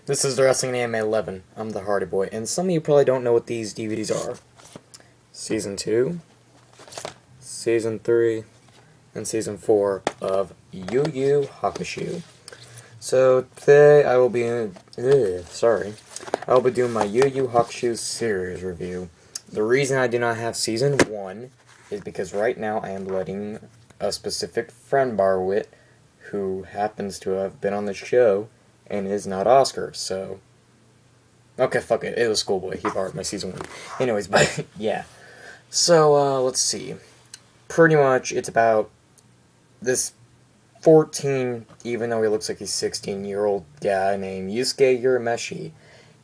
This is the Wrestling Anime 11. I'm the Hardy Boy, and some of you probably don't know what these DVDs are. Season 2, Season 3, and Season 4 of Yu Hakusho. So today I will be doing my Yu Hakusho series review. The reason I do not have Season 1 is because right now I am letting a specific friend borrow it who happens to have been on the show and is not Oscar, so... Okay, fuck it. It was Schoolboy. He borrowed my Season 1. Anyways, but, yeah. So, let's see. Pretty much, it's about this 14, even though he looks like he's 16-year-old guy named Yusuke Urameshi.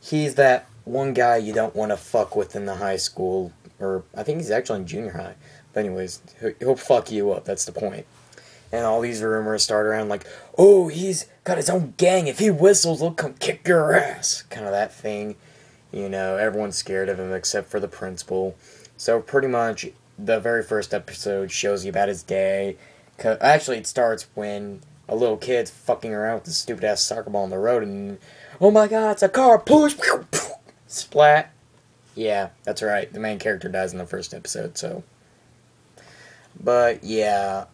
He's that one guy you don't want to fuck with in the high school, or I think he's actually in junior high. But anyways, he'll fuck you up, that's the point. And all these rumors start around like, oh, he's got his own gang. If he whistles, he'll come kick your ass. Kind of that thing. You know, everyone's scared of him except for the principal. So pretty much the very first episode shows you about his day. Actually, it starts when a little kid's fucking around with this stupid-ass soccer ball on the road. And, oh my god, it's a car. Push. Splat. Yeah, that's right. The main character dies in the first episode, so. But, yeah,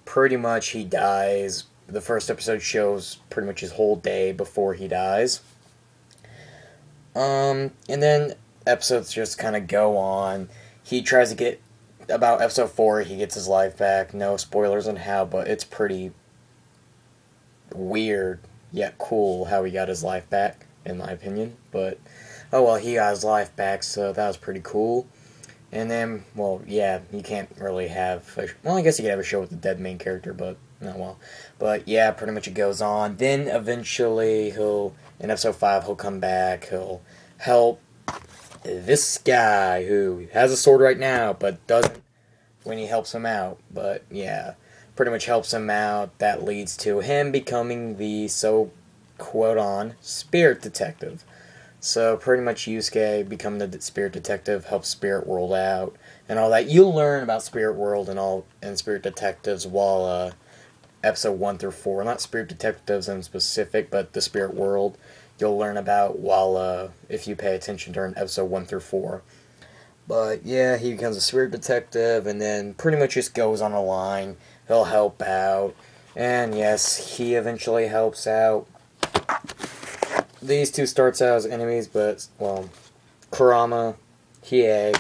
pretty much he dies. The first episode shows pretty much his whole day before he dies. And then episodes just kind of go on. He tries to get, about episode 4, he gets his life back. No spoilers on how, but it's pretty weird yet cool how he got his life back, in my opinion. But, oh well, he got his life back, so that was pretty cool. And then, well, yeah, you can't really have... Well, I guess you could have a show with the dead main character, but... No, well. But, yeah, pretty much it goes on. Then, eventually, in episode 5, he'll come back. He'll help this guy who has a sword right now, but doesn't when he helps him out. But, yeah, pretty much helps him out. That leads to him becoming the, quote-on, spirit detective. So, pretty much Yusuke becoming the spirit detective, helps Spirit World out, and all that. You'll learn about Spirit World and Spirit Detectives while, episode 1 through 4. Not Spirit Detectives in specific, but the Spirit World. You'll learn about while, if you pay attention during episode 1 through 4. But, yeah, he becomes a spirit detective, and then pretty much just goes on a line. He'll help out, and yes, he eventually helps out. These two starts out as enemies, but, well, Kurama, Hiei,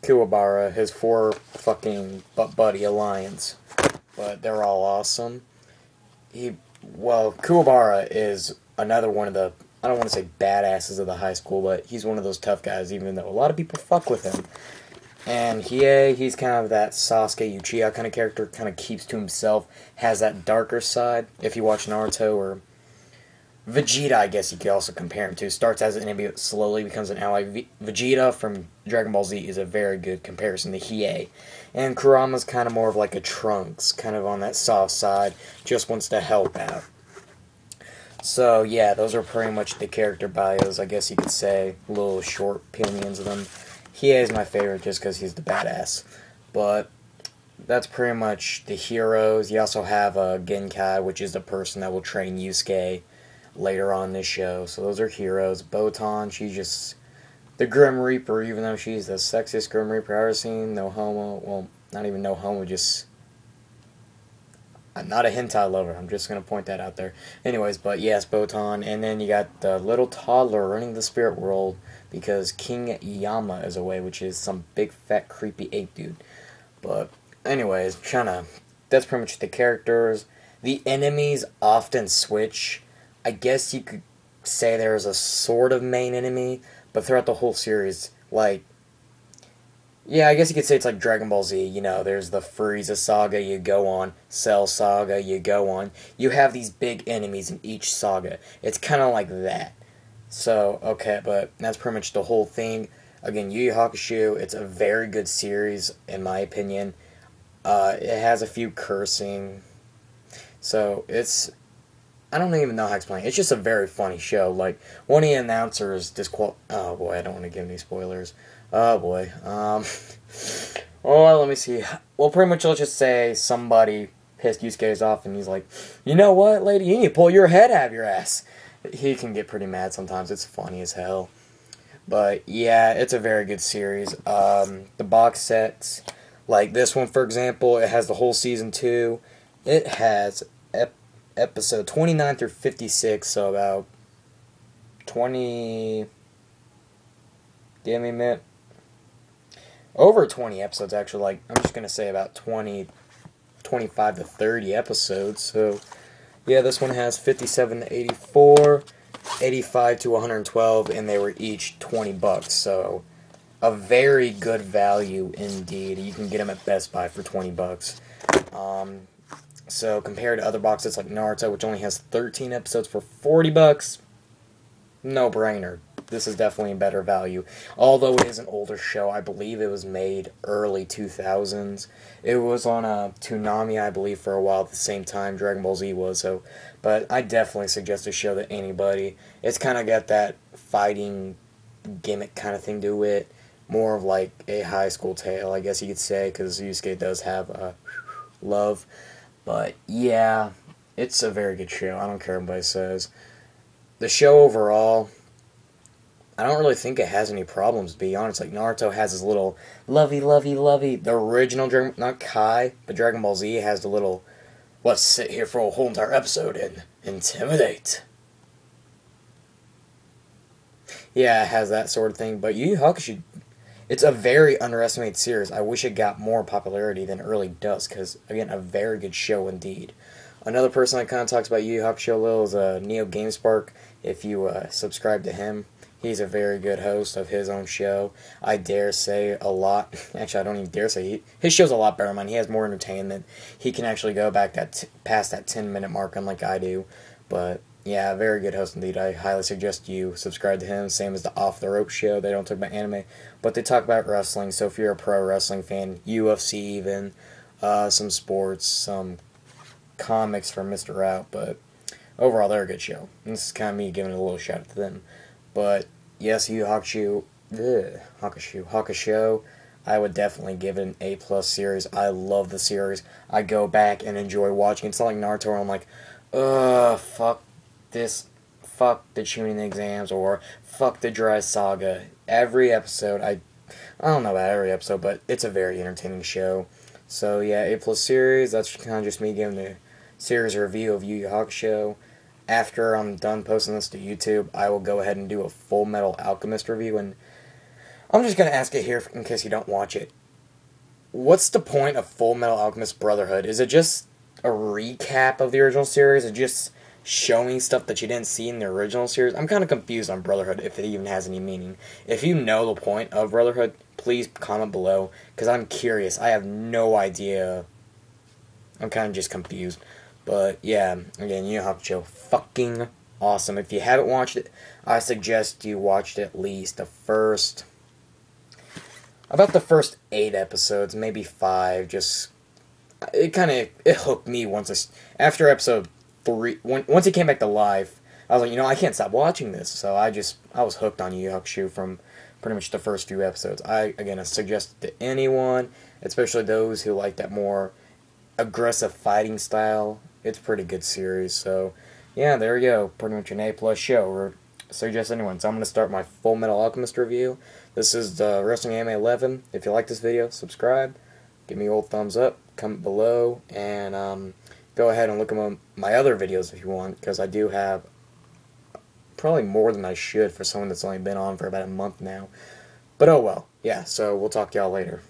Kuwabara, his 4 fucking butt-buddy alliance. But they're all awesome. Kuwabara is another one of the, I don't want to say badasses of the high school, but he's one of those tough guys, even though a lot of people fuck with him. And Hiei, he's kind of that Sasuke Uchiha kind of character, kind of keeps to himself, has that darker side. If you watch Naruto or Vegeta, I guess you could also compare him to. Starts as an enemy, but slowly becomes an ally. Vegeta from Dragon Ball Z is a very good comparison to Hiei. And Kurama's kind of more of like a Trunks, kind of on that soft side, just wants to help out. So, yeah, those are pretty much the character bios, I guess you could say. Little short opinions of them. Hiei is my favorite just because he's the badass. But that's pretty much the heroes. You also have Genkai, which is the person that will train Yusuke later on this show. So those are heroes. Botan, she's just the Grim Reaper, even though she's the sexiest Grim Reaper I've ever seen. No homo. Well, not even no homo, just... I'm not a hentai lover. I'm just going to point that out there. Anyways, but yes, Botan. And then you got the little toddler running the spirit world because King Yama is away, which is some big, fat, creepy ape dude. But anyways, that's pretty much the characters. The enemies often switch. I guess you could say there's a sort of main enemy, but throughout the whole series, like, yeah, I guess you could say it's like Dragon Ball Z, you know, there's the Frieza saga you go on, Cell saga you go on, you have these big enemies in each saga, it's kind of like that. So, okay, but that's pretty much the whole thing. Again, Yu Hakusho, it's a very good series, in my opinion. It has a few cursing, so it's... I don't even know how to explain it. It's just a very funny show. Like, one of the announcers oh boy, I don't want to give any spoilers. Oh boy. Let me see. Well, pretty much let's just say somebody pissed Yusuke off and he's like, you know what, lady, you need to pull your head out of your ass. He can get pretty mad sometimes. It's funny as hell. But yeah, it's a very good series. The box sets, like this one for example, it has the whole season 2. It has episode 29 through 56, so about 20. Give me a minute. Over 20 episodes actually. Like I'm just gonna say about 20, 25 to 30 episodes. So yeah, this one has 57 to 84. 85 to 112, and they were each $20, so a very good value indeed. You can get them at Best Buy for $20. So compared to other boxes like Naruto, which only has 13 episodes for $40, no brainer. This is definitely a better value. Although it is an older show, I believe it was made early 2000s. It was on Toonami, I believe, for a while at the same time Dragon Ball Z was. So, but I definitely suggest to show that anybody. It's kind of got that fighting gimmick kind of thing to it. More of like a high school tale, I guess you could say, because Yusuke does have love. But yeah, it's a very good show. I don't care what anybody says. The show overall, I don't really think it has any problems, to be honest. Like, Naruto has his little lovey. The original Dragon... Not Kai, but Dragon Ball Z has the little... Let's sit here for a whole entire episode and intimidate. Yeah, it has that sort of thing. But Yu Hakusho... It's a very underestimated series. I wish it got more popularity than it really does. Because, again, a very good show indeed. Another person that kind of talks about Yu Hakusho a little is Neo GameSpark. If you subscribe to him... He's a very good host of his own show. I dare say a lot. Actually, I don't even dare say. His show's a lot better than mine. He has more entertainment. He can actually go back past that 10-minute mark, unlike I do. But yeah, very good host indeed. I highly suggest you subscribe to him. Same as the Off the Rope show. They don't talk about anime, but they talk about wrestling. So if you're a pro wrestling fan, UFC even, some sports, some comics from Mr. Out. But overall, they're a good show. And this is kind of me giving a little shout out to them. But yes, Yu Hakusho, I would definitely give it an A+ series. I love the series. I go back and enjoy watching. It's not like Naruto where I'm like, fuck this, fuck the Chunin exams, or fuck the Dry Saga. Every episode, I don't know about every episode, but it's a very entertaining show. So yeah, A+ series. That's kind of just me giving the series review of Yu Hakusho. After I'm done posting this to YouTube, I will go ahead and do a Full Metal Alchemist review, and I'm just going to ask it here in case you don't watch it. What's the point of Full Metal Alchemist Brotherhood? Is it just a recap of the original series? Is it just showing stuff that you didn't see in the original series? I'm kind of confused on Brotherhood, if it even has any meaning. If you know the point of Brotherhood, please comment below, because I'm curious. I have no idea. I'm kind of just confused. But yeah, again, Yu Hakusho, fucking awesome. If you haven't watched it, I suggest you watch at least about the first 8 episodes, maybe 5. Just it hooked me after episode 3. Once it came back to life, I was like, I can't stop watching this. So I was hooked on Yu Hakusho from pretty much the first few episodes. I suggest it to anyone, especially those who like that more aggressive fighting style. It's a pretty good series. So yeah, there you go. Pretty much an A+ show. Or suggest anyone. So I'm going to start my Full Metal Alchemist review. This is the Wrestling Anime 11. If you like this video, subscribe. Give me a old thumbs up. Comment below. And go ahead and look at my other videos if you want. Because I do have probably more than I should for someone that's only been on for about a month now. But oh well. Yeah, so we'll talk to y'all later.